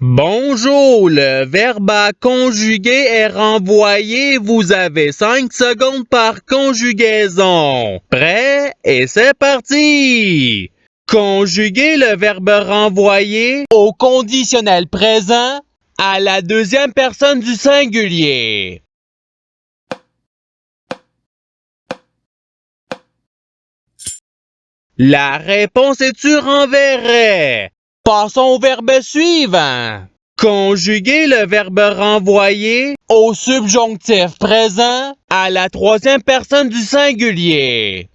Bonjour, le verbe à conjuguer est renvoyé. Vous avez 5 secondes par conjugaison. Prêt? Et c'est parti! Conjuguer le verbe renvoyer au conditionnel présent à la deuxième personne du singulier. La réponse est tu renverrais. Passons au verbe suivant. Conjuguer le verbe renvoyer au subjonctif présent à la troisième personne du singulier.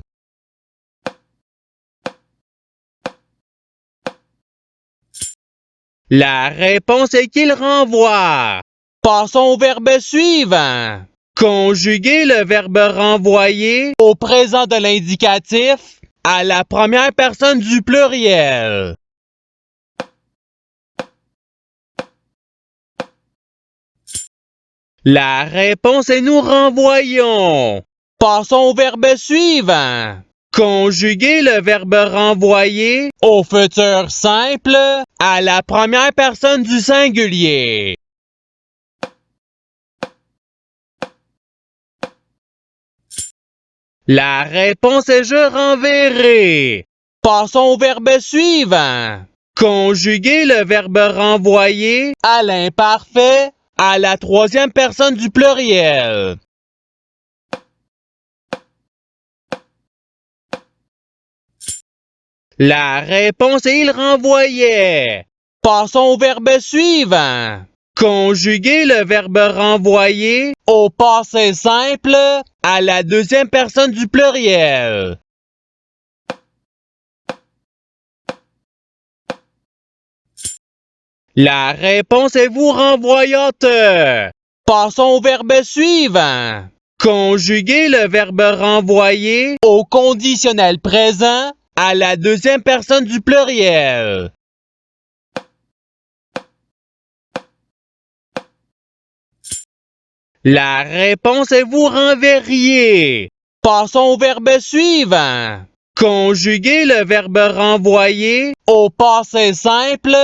La réponse est qu'il renvoie. Passons au verbe suivant. Conjuguer le verbe renvoyer au présent de l'indicatif à la première personne du pluriel. La réponse est nous renvoyons. Passons au verbe suivant. Conjuguer le verbe renvoyer au futur simple à la première personne du singulier. La réponse est je renverrai. Passons au verbe suivant. Conjuguer le verbe renvoyer à l'imparfait à la troisième personne du pluriel. La réponse est il renvoyait. Passons au verbe suivant. Conjuguer le verbe renvoyer au passé simple à la deuxième personne du pluriel. La réponse est vous renvoyante. Passons au verbe suivant. Conjuguer le verbe renvoyer au conditionnel présent à la deuxième personne du pluriel. La réponse est vous renverriez. Passons au verbe suivant. Conjuguer le verbe renvoyer au passé simple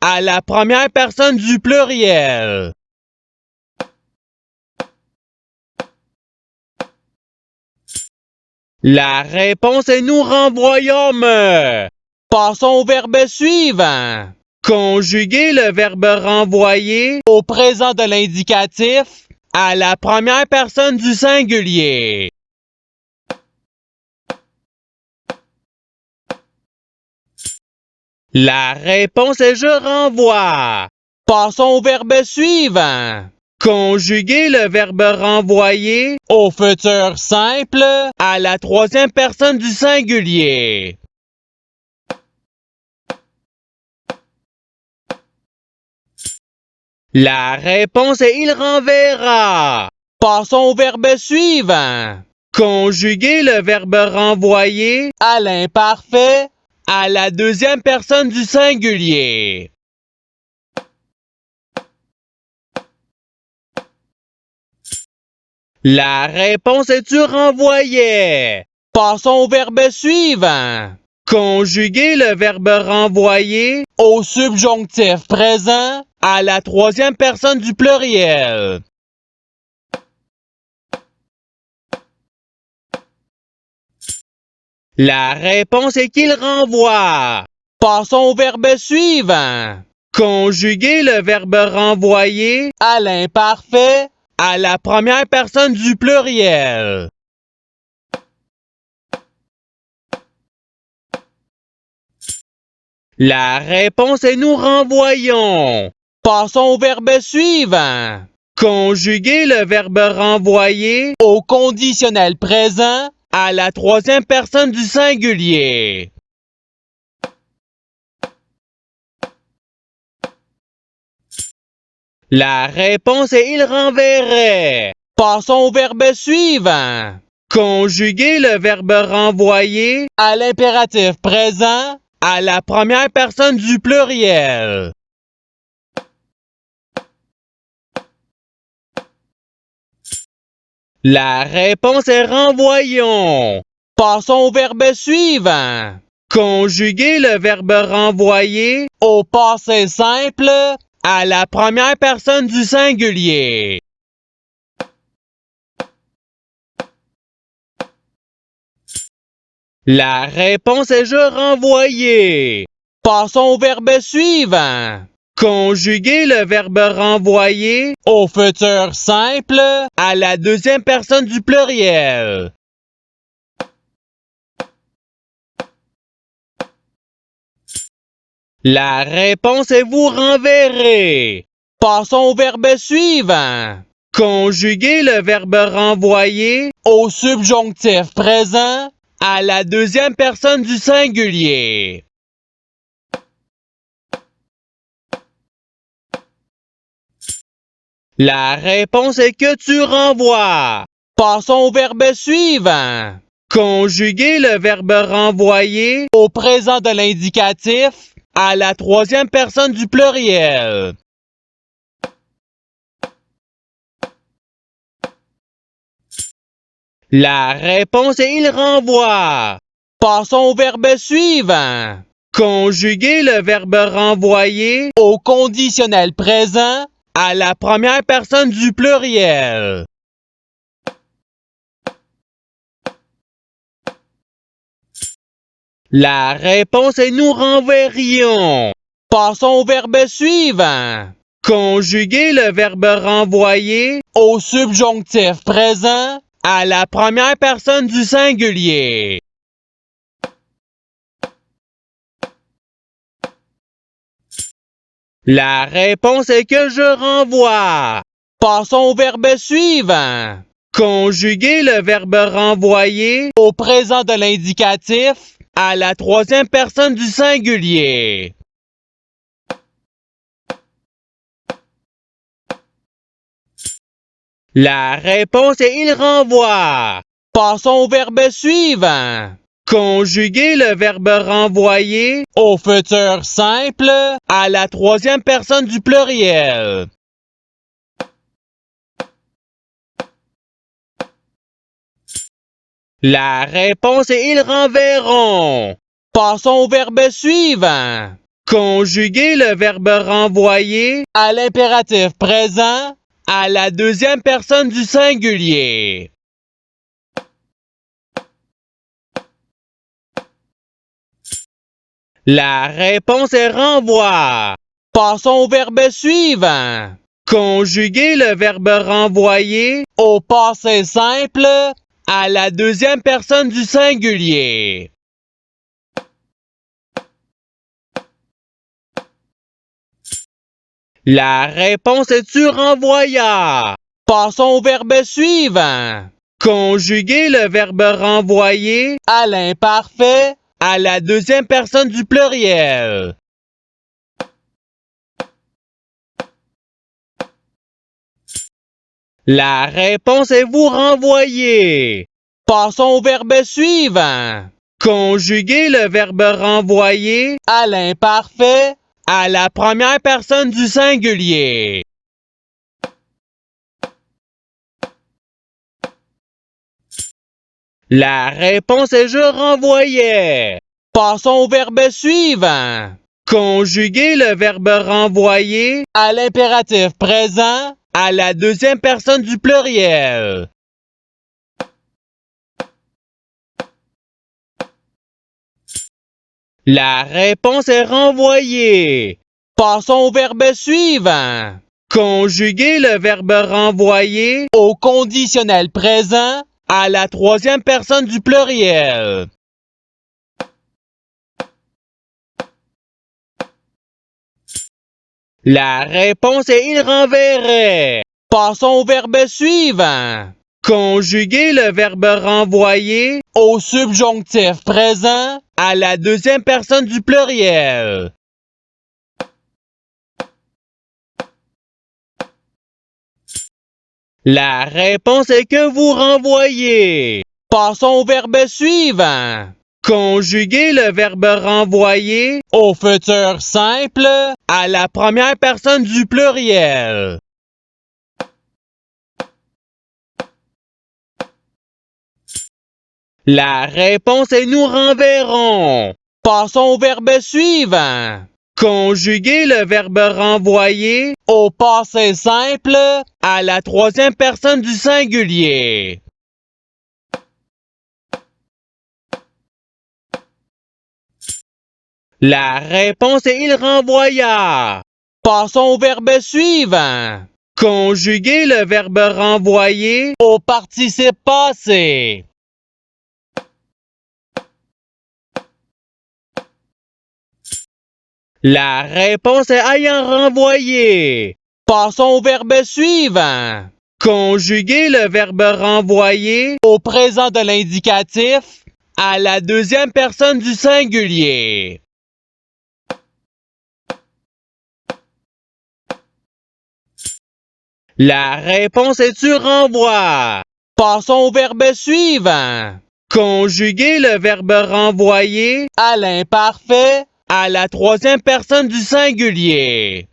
à la première personne du pluriel. La réponse est nous renvoyâmes. Passons au verbe suivant. Conjuguer le verbe renvoyer au présent de l'indicatif à la première personne du singulier. La réponse est je renvoie. Passons au verbe suivant. Conjuguer le verbe renvoyer au futur simple à la troisième personne du singulier. La réponse est il renverra. Passons au verbe suivant. Conjuguer le verbe renvoyer à l'imparfait à la deuxième personne du singulier. La réponse est tu renvoyais. Passons au verbe suivant. Conjuguer le verbe renvoyer au subjonctif présent à la troisième personne du pluriel. La réponse est qu'il renvoie. Passons au verbe suivant. Conjuguer le verbe renvoyer à l'imparfait à la première personne du pluriel. La réponse est nous renvoyons. Passons au verbe suivant. Conjuguer le verbe renvoyer au conditionnel présent à la troisième personne du singulier. La réponse est il renverrait. Passons au verbe suivant. Conjuguer le verbe renvoyer à l'impératif présent à la première personne du pluriel. La réponse est renvoyons. Passons au verbe suivant. Conjuguer le verbe renvoyer au passé simple à la première personne du singulier. La réponse est je renvoyer. Passons au verbe suivant. Conjuguer le verbe renvoyer au futur simple à la deuxième personne du pluriel. La réponse est vous renverrez. Passons au verbe suivant. Conjuguer le verbe renvoyer au subjonctif présent à la deuxième personne du singulier. La réponse est que tu renvoies. Passons au verbe suivant. Conjuguer le verbe renvoyer au présent de l'indicatif à la troisième personne du pluriel. La réponse est il renvoie. Passons au verbe suivant. Conjuguer le verbe renvoyer au conditionnel présent à la première personne du pluriel. La réponse est nous renverrions. Passons au verbe suivant. Conjuguer le verbe renvoyer au subjonctif présent à la première personne du singulier. La réponse est que je renvoie. Passons au verbe suivant. Conjuguer le verbe renvoyer au présent de l'indicatif à la troisième personne du singulier. La réponse est il renvoie. Passons au verbe suivant. Conjuguer le verbe renvoyer au futur simple à la troisième personne du pluriel. La réponse est ils renverront. Passons au verbe suivant. Conjuguer le verbe renvoyer à l'impératif présent à la deuxième personne du singulier. La réponse est renvoi. Passons au verbe suivant. Conjuguer le verbe renvoyer au passé simple à la deuxième personne du singulier. La réponse est tu renvoya. Passons au verbe suivant. Conjuguer le verbe renvoyer à l'imparfait à la deuxième personne du pluriel. La réponse est vous renvoyer. Passons au verbe suivant. Conjuguer le verbe renvoyer à l'imparfait à la première personne du singulier. La réponse est je renvoyais. Passons au verbe suivant. Conjuguer le verbe renvoyer à l'impératif présent à la deuxième personne du pluriel. La réponse est renvoyer. Passons au verbe suivant. Conjuguer le verbe renvoyer au conditionnel présent à la troisième personne du pluriel. La réponse est il renverrait. Passons au verbe suivant. Conjuguer le verbe renvoyer au subjonctif présent à la deuxième personne du pluriel. La réponse est que vous renvoyez. Passons au verbe suivant. Conjuguer le verbe renvoyer au futur simple à la première personne du pluriel. La réponse est nous renverrons. Passons au verbe suivant. Conjuguez le verbe renvoyer au passé simple à la troisième personne du singulier. La réponse est il renvoya. Passons au verbe suivant. Conjuguez le verbe renvoyer au participe passé. La réponse est ayant renvoyé. Passons au verbe suivant. Conjuguez le verbe renvoyer au présent de l'indicatif à la deuxième personne du singulier. La réponse est tu renvoies. Passons au verbe suivant. Conjuguez le verbe renvoyer à l'imparfait à la troisième personne du singulier.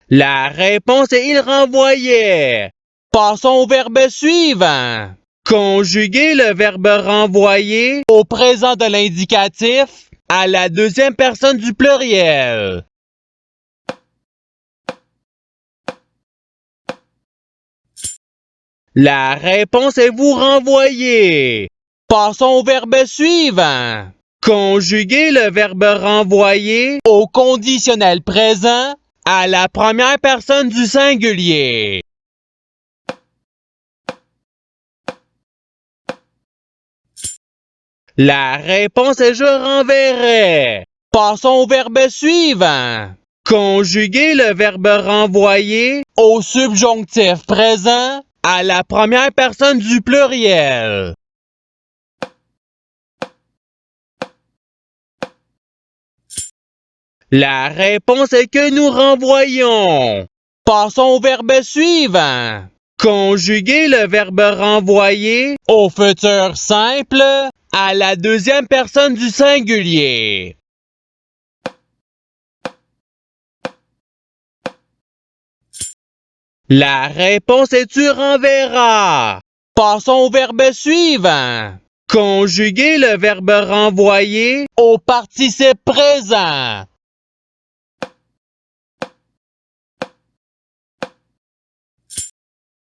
La réponse est il renvoyait. Passons au verbe suivant. Conjuguez le verbe renvoyer au présent de l'indicatif à la deuxième personne du pluriel. La réponse est vous renvoyer. Passons au verbe suivant. Conjuguez le verbe renvoyer au conditionnel présent à la première personne du singulier. La réponse est je renverrai. Passons au verbe suivant. Conjuguez le verbe renvoyer au subjonctif présent à la première personne du pluriel. La réponse est que nous renvoyons. Passons au verbe suivant. Conjuguez le verbe renvoyer au futur simple à la deuxième personne du singulier. La réponse est tu renverras. Passons au verbe suivant. Conjuguez le verbe renvoyer au participe présent.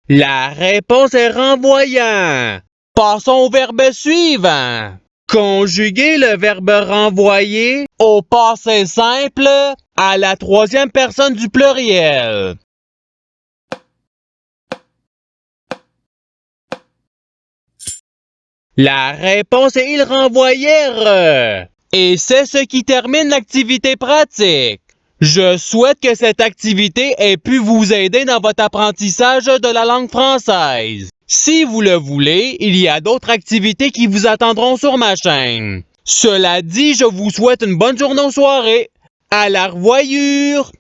La réponse est renvoyant. Passons au verbe suivant. Conjuguez le verbe renvoyer au passé simple à la troisième personne du pluriel. La réponse est ils renvoyèrent. Et c'est ce qui termine l'activité pratique. Je souhaite que cette activité ait pu vous aider dans votre apprentissage de la langue française. Si vous le voulez, il y a d'autres activités qui vous attendront sur ma chaîne. Cela dit, je vous souhaite une bonne journée ou soirée. À la revoyure!